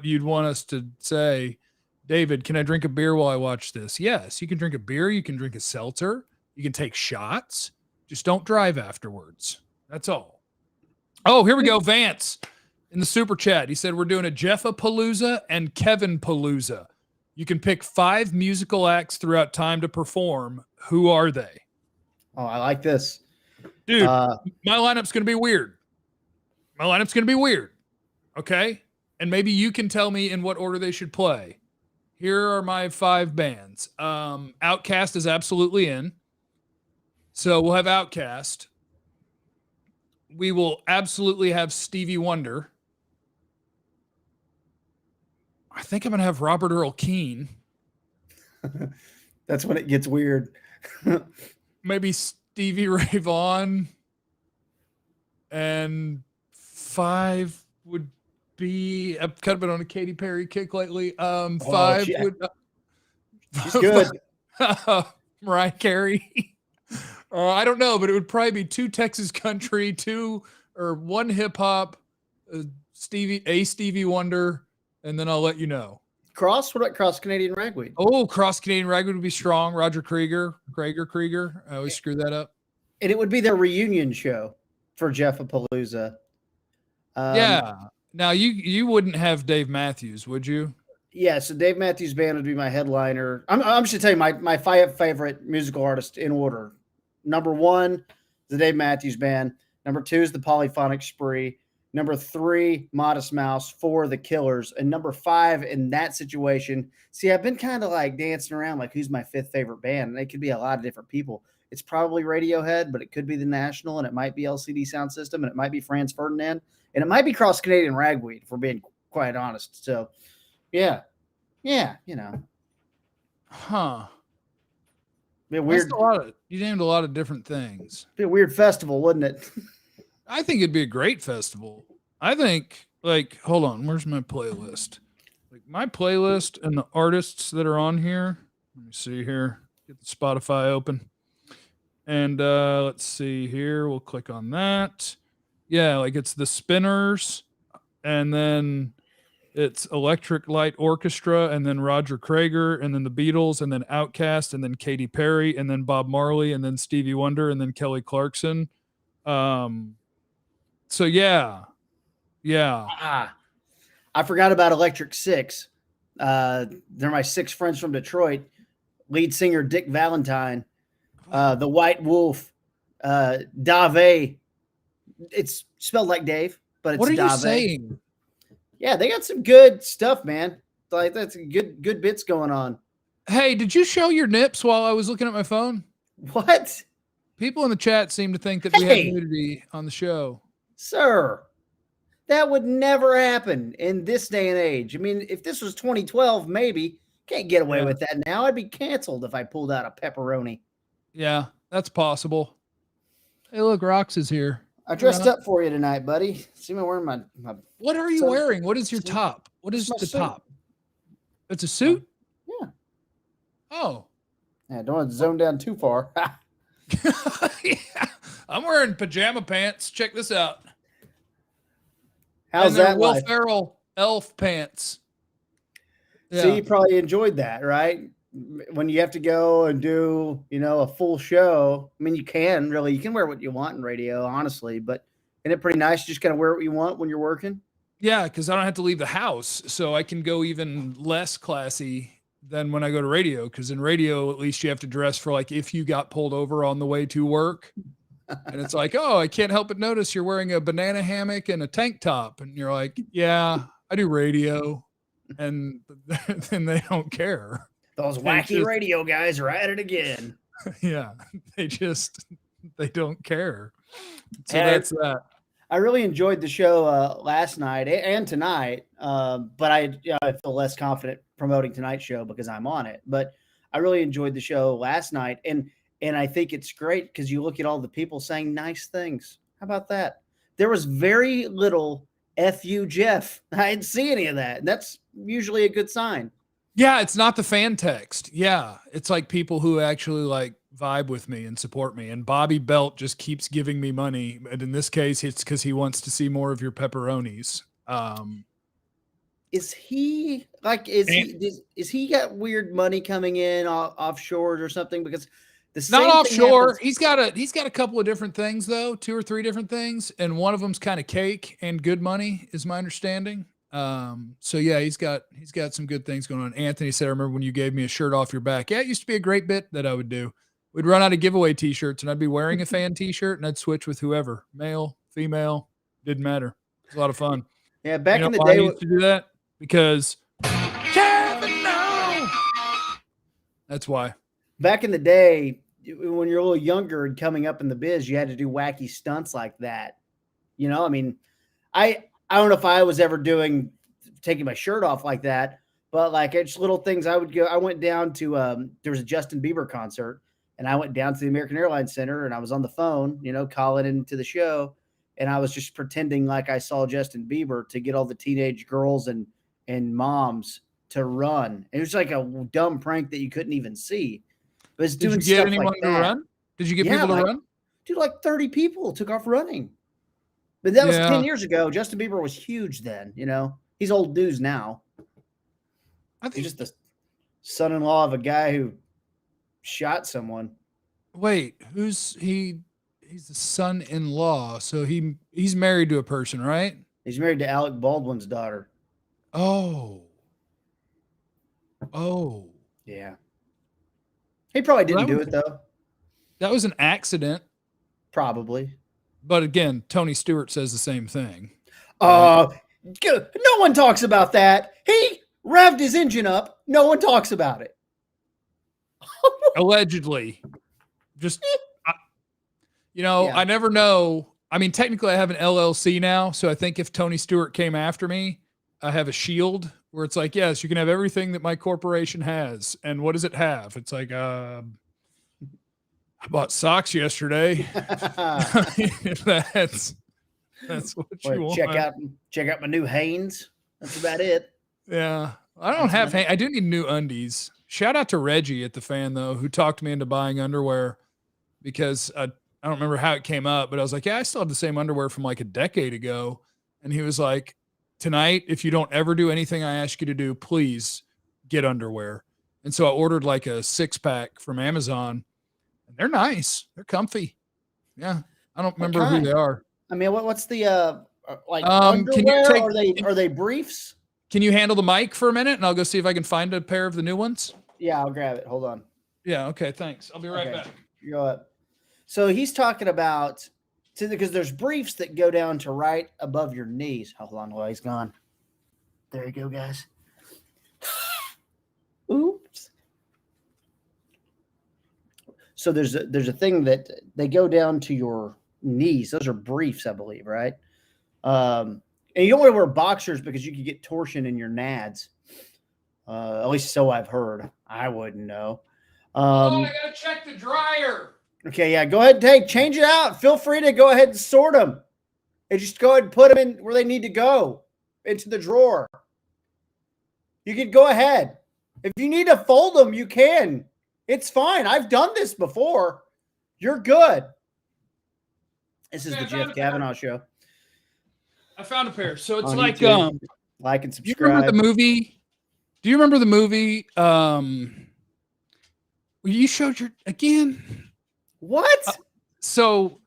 you'd want us to say, David, can I drink a beer while I watch this? Yes, you can drink a beer. You can drink a seltzer. You can take shots. Just don't drive afterwards. That's all. Oh, here we go. Vance in the super chat. He said, we're doing a Jeffa-palooza and Kevin-palooza. You can pick 5 musical acts throughout time to perform. Who are they? Oh, I like this. Dude, my lineup's going to be weird. Okay? And maybe you can tell me in what order they should play. Here are my 5 bands. Outkast is absolutely in. So we'll have Outkast. We will absolutely have Stevie Wonder. I think I'm going to have Robert Earl Keen. That's when it gets weird. Maybe Stevie Ray Vaughan. And 5 would be, I've kind of been on a Katy Perry kick lately. 5 would. She's good. Mariah Carey. I don't know, but it would probably be 2 Texas country, 1 hip hop, Stevie Wonder, and then I'll let you know. Cross? What about Cross Canadian Ragweed? Oh, Cross Canadian Ragweed would be strong. Roger Krieger. I always screw that up. And it would be their reunion show for Jeffa-palooza. Yeah. Now you wouldn't have Dave Matthews, would you? Yeah, so Dave Matthews Band would be my headliner. I'm just going to tell you my 5 favorite musical artists in order. Number 1, the Dave Matthews Band. Number 2 is the Polyphonic Spree. Number 3, Modest Mouse. 4, The Killers. And number 5 in that situation, see, I've been kind of like dancing around like who's my 5th favorite band, and it could be a lot of different people. It's probably Radiohead, but it could be the National, and it might be LCD Sound System, and it might be Franz Ferdinand, and it might be Cross Canadian Ragweed, if we're being quite honest. So, yeah, Huh. Be a weird. You named a lot of different things. Be a weird festival, wouldn't it? I think it'd be a great festival. I think like, hold on, where's my playlist? Like my playlist and the artists that are on here. Let me see here. Get the Spotify open. And let's see here. We'll click on that. Yeah, like it's the Spinners, and then it's Electric Light Orchestra, and then Roger Krager, and then the Beatles, and then Outkast, and then Katy Perry, and then Bob Marley, and then Stevie Wonder, and then Kelly Clarkson. So yeah. I forgot about Electric Six. They're my 6 friends from Detroit. Lead singer Dick Valentine, the White Wolf, Dave. It's spelled like Dave, but it's What are you Dave. saying? Yeah, they got some good stuff, man. Like that's good bits going on. Hey, did you show your nips while I was looking at my phone? What? People in the chat seem to think that we Hey. have nudity on the show. Sir, that would never happen in this day and age. I mean, if this was 2012, maybe. Can't get away with that now. I'd be canceled if I pulled out a pepperoni. Yeah, that's possible. Hey, look, Rox is here. I dressed up for you tonight, buddy. See me wearing my What are you So- wearing? What is your suit. top? What is It's my the suit. top? It's a suit? Yeah. Oh. Yeah, don't want to zone down too far. Yeah. I'm wearing pajama pants. Check this out. How's And they're that Will life? Ferrell elf pants. Yeah. So you probably enjoyed that, right? When you have to go and do, a full show. I mean, you can wear what you want in radio, honestly, but isn't it pretty nice to just kind of wear what you want when you're working? Yeah, because I don't have to leave the house, so I can go even less classy than when I go to radio. Because in radio, at least you have to dress for like if you got pulled over on the way to work, and it's like, oh, I can't help but notice you're wearing a banana hammock and a tank top, and you're like, yeah, I do radio, and then they don't care. Those They wacky just- radio guys are at it again. Yeah, they don't care. So And- that's that. I really enjoyed the show last night and tonight, but I feel less confident promoting tonight's show because I'm on it. But I really enjoyed the show last night, and I think it's great because you look at all the people saying nice things. How about that? There was very little "F you, Jeff." I didn't see any of that. That's usually a good sign. Yeah, it's not the fan text. Yeah, it's like people who actually like vibe with me and support me. And Bobby Belt just keeps giving me money, and in this case, it's because he wants to see more of your pepperonis. Is he like? Is he got weird money coming in offshore or something? Because the same Not thing offshore. happens- He's got a couple of different things though, 2 or 3 different things, and one of them's kind of cake and good money, is my understanding. So yeah, he's got some good things going on. Anthony said, I remember when you gave me a shirt off your back. Yeah, it used to be a great bit that I would do. We'd run out of giveaway t-shirts and I'd be wearing a fan t-shirt and I'd switch with whoever, male, female, didn't matter. It was a lot of fun. Yeah, back in the why I day, used to do that? Because Cavanaugh! That's why. back in the day, when you're a little younger and coming up in the biz, you had to do wacky stunts like that. I mean, I don't know if I was ever taking my shirt off like that, but like it's little things I would go. I went down to there was a Justin Bieber concert, and I went down to the American Airlines Center, and I was on the phone, calling into the show, and I was just pretending like I saw Justin Bieber to get all the teenage girls and moms to run. It was like a dumb prank that you couldn't even see. But it's Did you doing get stuff anyone like to that. run? Did you get Yeah, people to like- run? Dude, like 30 people took off running. But that was Yeah. 10 years ago. Justin Bieber was huge then, He's old news now. I He's think. just the son-in-law of a guy who shot someone. Wait, who's he? He's the son-in-law, so he's married to a person, right? He's married to Alec Baldwin's daughter. Oh. Yeah. He probably Well, didn't that do was- it though. That was an accident. Probably. But again, Tony Stewart says the same thing. No one talks about that. He revved his engine up. No one talks about it. Allegedly. Just, Yeah. I never know. I mean, technically I have an LLC now. So I think if Tony Stewart came after me, I have a shield where it's like, yes, you can have everything that my corporation has. And what does it have? It's like, I bought socks yesterday. That's That's what Or you want. check out my new Hanes. That's about it. Yeah. I don't have, I do need new undies. Shout out to Reggie at the Fan, though, who talked me into buying underwear because I don't remember how it came up, but I was like, yeah, I still have the same underwear from like a decade ago. And he was like, tonight, if you don't ever do anything I ask you to do, please get underwear. And so I ordered like a 6-pack from Amazon, and they're nice. They're comfy. Yeah. I don't remember who they are. I mean, what's the like Can you underwear? Are they briefs? Can you handle the mic for a minute, and I'll go see if I can find a pair of the new ones? Yeah, I'll grab it. Hold on. Yeah. Okay. Thanks. I'll be right back. You go up. So he's talking about because there's briefs that go down to right above your knees. Hold on while he's gone. There you go, guys. Oops. So there's a thing that they go down to your knees. Those are briefs, I believe, right? And you don't want to wear boxers because you could get torsion in your nads. At least so I've heard. I wouldn't know. I gotta check the dryer. Okay, yeah, go ahead and change it out. Feel free to go ahead and sort them. And just go ahead and put them in where they need to go, into the drawer. You can go ahead. If you need to fold them, you can. It's fine. I've done this before. You're good. This is the Jeff Cavanaugh Show. I found a pair. So it's On like YouTube. Like and do you subscribe. remember the movie? Do you remember the movie? You showed your again. What? So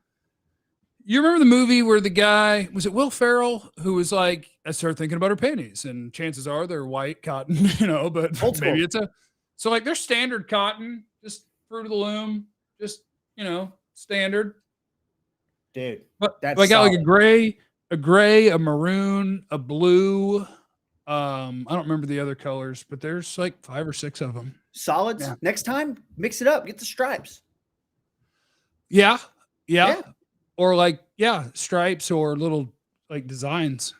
you remember the movie where the guy was it Will Ferrell who was like, I started thinking about her panties, and chances are they're white cotton, but Old maybe school. so like they're standard cotton, just Fruit of the Loom, just standard. Dude, But that's I got like solid. a gray, a maroon, a blue. I don't remember the other colors, but there's like 5 or 6 of them. Solids. Yeah. Next time, mix it up. Get the stripes. Yeah. Yeah. Or like, stripes or little like designs,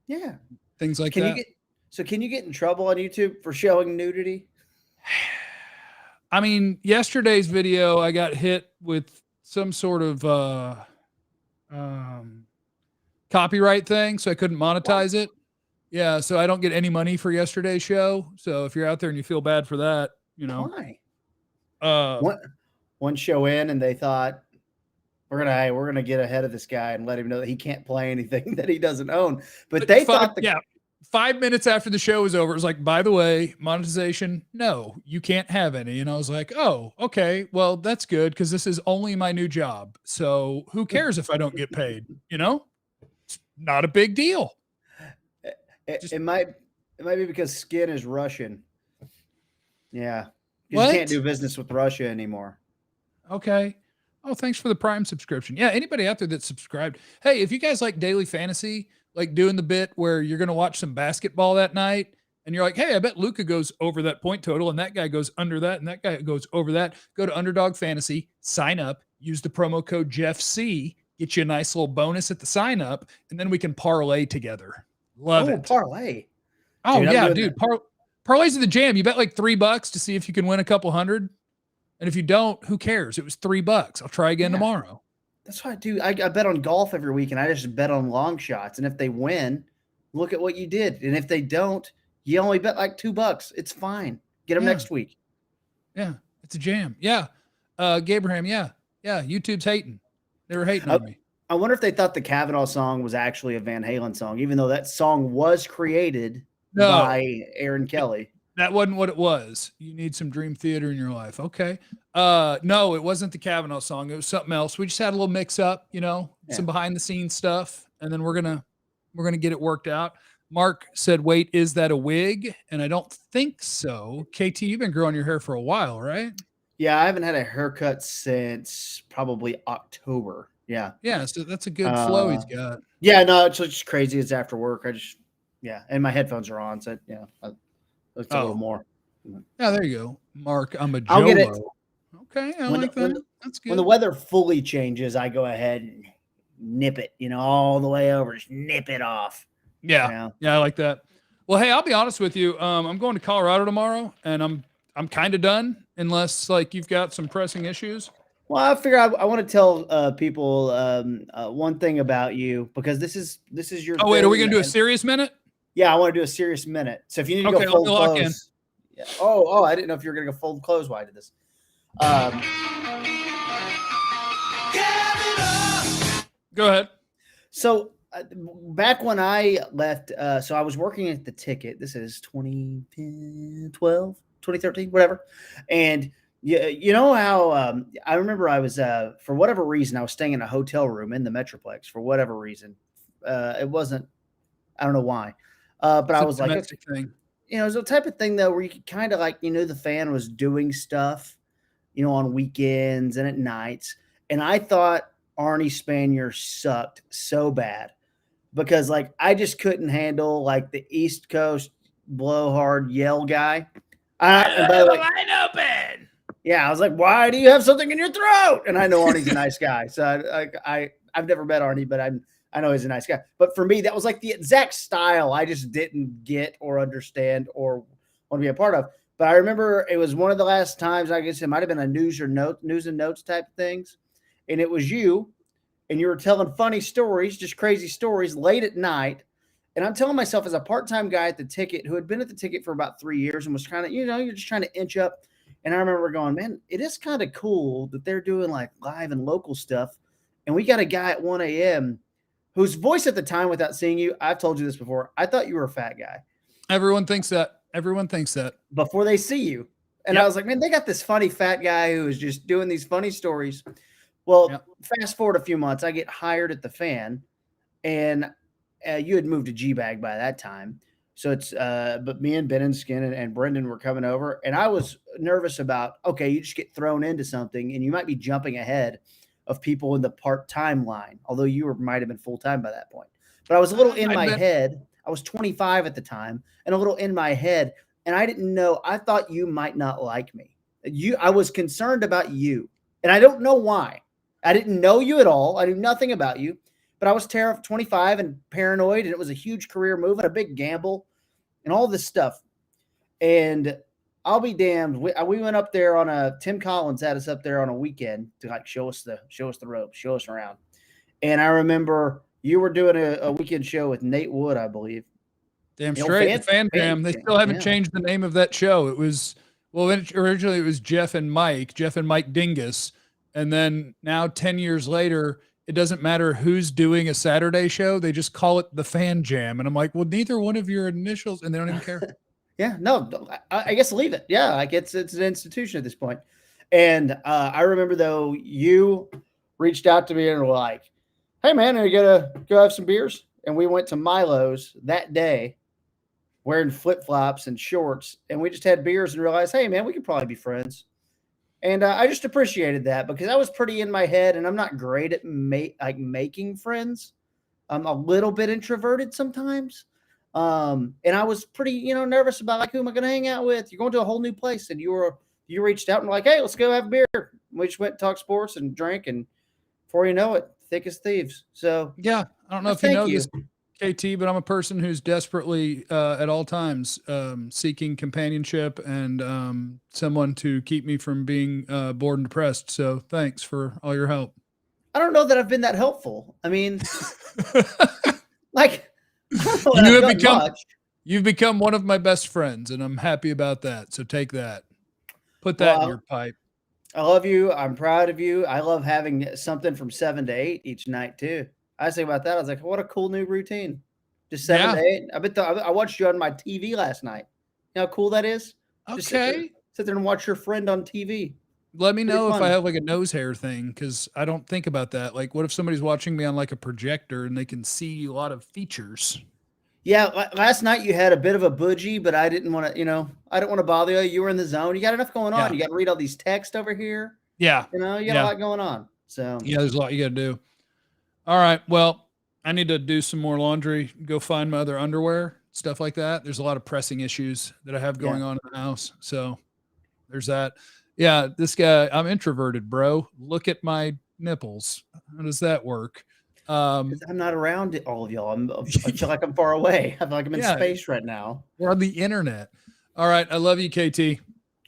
Yeah. things like Can that. can you get in trouble on YouTube for showing nudity? I mean, yesterday's video, I got hit with some sort of copyright thing, so I couldn't monetize it. Yeah, so I don't get any money for yesterday's show. So if you're out there and you feel bad for that, Why? uh, One show in, and they thought we're gonna get ahead of this guy and let him know that he can't play anything that he doesn't own. But they thought 5 minutes after the show was over, it was like, by the way, monetization, no, you can't have any. And I was like, oh, okay, well, that's good because this is only my new job. So who cares if I don't get paid? It's not a big deal. it might be because Skin is Russian. Yeah, you What? can't do business with Russia anymore. Okay. Oh, thanks for the Prime subscription. Yeah, anybody out there that's subscribed. Hey, if you guys like daily fantasy, like doing the bit where you're going to watch some basketball that night and you're like, hey, I bet Luka goes over that point total and that guy goes under that and that guy goes over that. Go to Underdog Fantasy, sign up, use the promo code JeffC, get you a nice little bonus at the sign up, and then we can parlay together. Love it. Parlay. Oh, Dude, yeah, dude. Parlays are the jam. You bet like $3 to see if you can win a couple hundred. And if you don't, who cares? It was $3. I'll try again tomorrow. That's what I do. I bet on golf every week, and I just bet on long shots. And if they win, look at what you did. And if they don't, you only bet like $2. It's fine. Get them next week. Yeah, it's a jam. Yeah. Gabraham, yeah. YouTube's hating. They were hating on me. I wonder if they thought the Cavanaugh song was actually a Van Halen song, even though that song was created by Aaron Kelly. That wasn't what it was. You need some Dream Theater in your life. Okay. No, it wasn't the Cavanaugh song. It was something else. We just had a little mix up, some behind the scenes stuff, and then we're gonna get it worked out. Mark said, wait, is that a wig? And I don't think so. KT, you've been growing your hair for a while, right? Yeah, I haven't had a haircut since probably October. Yeah. Yeah, so that's a good flow he's got. Yeah, no, it's just crazy. It's after work. And my headphones are on, so it's a little more. Yeah, there you go. Mark, I'm a Jolo. I'll get it. Okay, I like that. That's good. When the weather fully changes, I go ahead and nip it, all the way over. Just nip it off. Yeah, I like that. Well, hey, I'll be honest with you. I'm going to Colorado tomorrow, and I'm kind of done unless like you've got some pressing issues. Well, I figure I want to tell people one thing about you because this is your. Oh wait, are we thing, gonna do a and- serious minute? Yeah, I want to do a serious minute. So if you need to Okay, go let fold me lock in. clothes. Yeah. Oh, I didn't know if you were gonna go fold clothes while I did this. Go ahead. So back when I left, so I was working at the Ticket. This is 2010, 12, 2013, whatever. And you know how I remember I was, for whatever reason, I was staying in a hotel room in the Metroplex for whatever reason. It wasn't, I don't know why. But It's I a was like, domestic thing. you know, it was the type of thing though, where you could kind of like, the fan was doing stuff, on weekends and at nights. And I thought Arnie Spanier sucked so bad because like I just couldn't handle like the East Coast blowhard yell guy. And by the way, Wide open. yeah, I was like, why do you have something in your throat? And I know Arnie's a nice guy, so I've never met Arnie, but I know he's a nice guy. But for me, that was like the exact style I just didn't get or understand or want to be a part of. But I remember it was one of the last times, I guess it might have been a news and notes type of things. And it was you, and you were telling funny stories, just crazy stories late at night. And I'm telling myself as a part-time guy at the Ticket who had been at the Ticket for about 3 years and was kind of, you're just trying to inch up. And I remember going, man, it is kind of cool that they're doing like live and local stuff. And we got a guy at 1 a.m. whose voice at the time, without seeing you, I've told you this before, I thought you were a fat guy. Everyone thinks that. Everyone thinks that. Before they see you. And Yep. I was like, man, they got this funny fat guy who is just doing these funny stories. Well, Yep. fast forward a few months, I get hired at the Fan, and you had moved to G-Bag by that time. So it's, but me and Ben and Skin and Brendan were coming over, and I was nervous about, okay, you just get thrown into something and you might be jumping ahead of people in the part-time line, although you might have been full-time by that point. But I was a little in my head. I was 25 at the time and a little in my head, and I didn't know. I thought you might not like me. I was concerned about you, and I don't know why. I didn't know you at all. I knew nothing about you, but I was terrified, 25 and paranoid, and it was a huge career move and a big gamble and all this stuff. And I'll be damned. We went up there Tim Collins had us up there on a weekend to like show us the ropes, show us around. And I remember you were doing a weekend show with Nate Wood, I believe. Damn straight. The Fan Jam. They still haven't changed the name of that show. It was, originally it was Jeff and Mike Dingus. And then now 10 years later, it doesn't matter who's doing a Saturday show. They just call it the Fan Jam. And I'm like, well, neither one of your initials, and they don't even care. Yeah, no, I guess leave it. Yeah, like it's an institution at this point. And I remember though, you reached out to me and were like, hey man, are you gonna go have some beers? And we went to Milo's that day wearing flip-flops and shorts, and we just had beers and realized, hey man, we could probably be friends. And I just appreciated that because I was pretty in my head, and I'm not great at making friends. I'm a little bit introverted sometimes. And I was pretty, nervous about like, who am I going to hang out with? You're going to a whole new place, and you reached out and were like, hey, let's go have a beer. We just went and talked sports and drank, and before you know it, thick as thieves. So yeah, I don't know if you know this, KT, but I'm a person who's desperately at all times seeking companionship and someone to keep me from being bored and depressed. So thanks for all your help. I don't know that I've been that helpful. I mean, like, you've become one of my best friends, and I'm happy about that. So take that. Put that in your pipe. I love you. I'm proud of you. I love having something from 7 to 8 each night too. I was thinking about that. I was like, what a cool new routine. Just 7 to 8. I watched you on my TV last night. You know how cool that is? Just sit there and watch your friend on TV. Let me know if I have like a nose hair thing, because I don't think about that. Like, what if somebody's watching me on like a projector and they can see a lot of features? Yeah, last night you had a bit of a budgie, but I didn't want to, I don't want to bother you. You were in the zone. You got enough going on. You got to read all these texts over here. Yeah. You got a lot going on. So yeah, there's a lot you got to do. All right. Well, I need to do some more laundry, go find my other underwear, stuff like that. There's a lot of pressing issues that I have going on in the house. So there's that. Yeah. This guy, I'm introverted, bro. Look at my nipples. How does that work? I'm not around all of y'all. I feel like I'm far away. I feel like I'm in space right now. We're on the internet. All right. I love you, KT.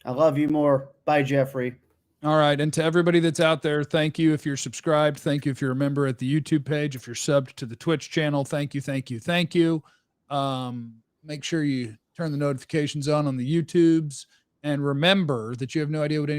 I love you more. Bye, Jeffrey. All right. And to everybody that's out there, thank you if you're subscribed. Thank you if you're a member at the YouTube page. If you're subbed to the Twitch channel, thank you, thank you, thank you. Make sure you turn the notifications on the YouTubes. And remember that you have no idea what anybody